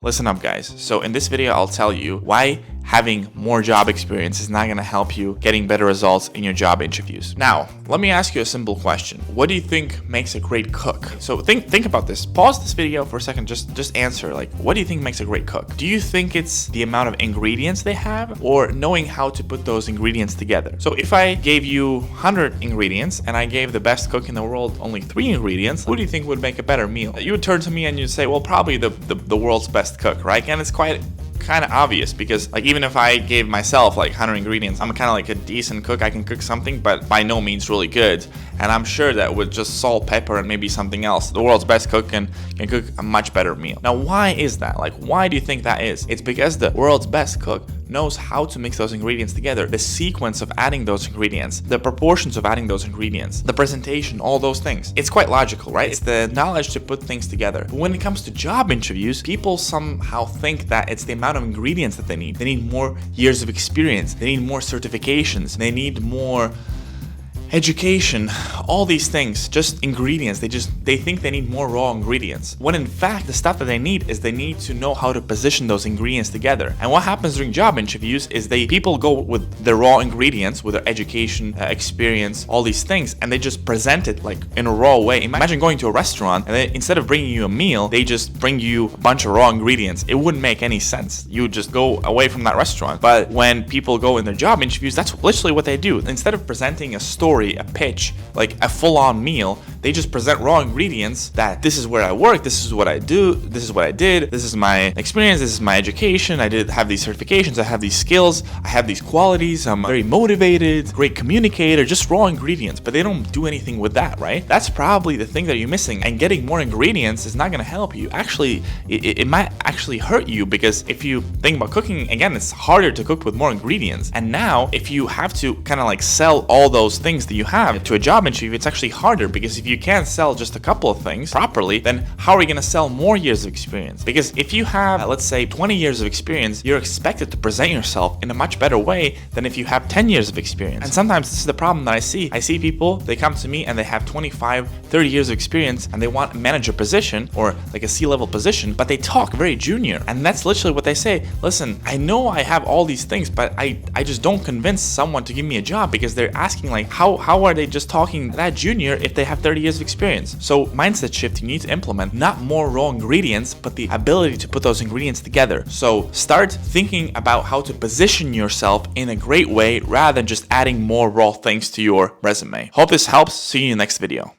Listen up, guys. So in this video, I'll tell you why having more job experience is not going to help you getting better results in your job interviews. Now, let me ask you a simple question. What do you think makes a great cook? So think about this. Pause this video for a second. Just answer, like, what do you think makes a great cook? Do you think it's the amount of ingredients they have or knowing how to put those ingredients together? So if I gave you 100 ingredients and I gave the best cook in the world only 3 ingredients, who do you think would make a better meal? You would turn to me and you'd say, well, probably the world's best cook, right? And it's quite kind of obvious because, like, even if I gave myself like 100 ingredients, I'm kind of like a decent cook. I can cook something, but by no means really good. And I'm sure that with just salt, pepper, and maybe something else, the world's best cook can cook a much better meal. Now, why is that? Like, why do you think that is? It's because the world's best cook knows how to mix those ingredients together, the sequence of adding those ingredients, the proportions of adding those ingredients, the presentation, all those things. It's quite logical, right? It's the knowledge to put things together. But when it comes to job interviews, people somehow think that it's the amount of ingredients that they need. They need more years of experience. They need more certifications. They need more education, all these things, just ingredients. They think they need more raw ingredients, when in fact the stuff that they need is they need to know how to position those ingredients together. And what happens during job interviews is people go with the raw ingredients, with their education, experience, all these things, and they just present it like in a raw way. Imagine going to a restaurant and then instead of bringing you a meal, they just bring you a bunch of raw ingredients. It wouldn't make any sense. You would just go away from that restaurant. But when people go in their job interviews, that's literally what they do. Instead of presenting a story, a pitch, like a full-on meal, they just present raw ingredients that this is where I work, this is what I do, this is what I did, this is my experience, this is my education, I did have these certifications, I have these skills, I have these qualities, I'm very motivated, great communicator, just raw ingredients. But they don't do anything with that, right? That's probably the thing that you're missing. And getting more ingredients is not going to help you. Actually, it might actually hurt you, because if you think about cooking, again, it's harder to cook with more ingredients. And now if you have to kind of like sell all those things that you have to a job interview, it's actually harder, because if you can't sell just a couple of things properly, then how are you going to sell more years of experience? Because if you have, let's say, 20 years of experience, you're expected to present yourself in a much better way than if you have 10 years of experience. And sometimes this is the problem that I see. I see people, they come to me and they have 25, 30 years of experience and they want a manager position or like a C-level position, but they talk very junior. And that's literally what they say. Listen, I know I have all these things, but I just don't convince someone to give me a job, because they're asking like, how are they just talking that junior if they have 30 years of experience? So mindset shift you need to implement, not more raw ingredients, but the ability to put those ingredients together. So start thinking about how to position yourself in a great way rather than just adding more raw things to your resume. Hope this helps. See you in the next video.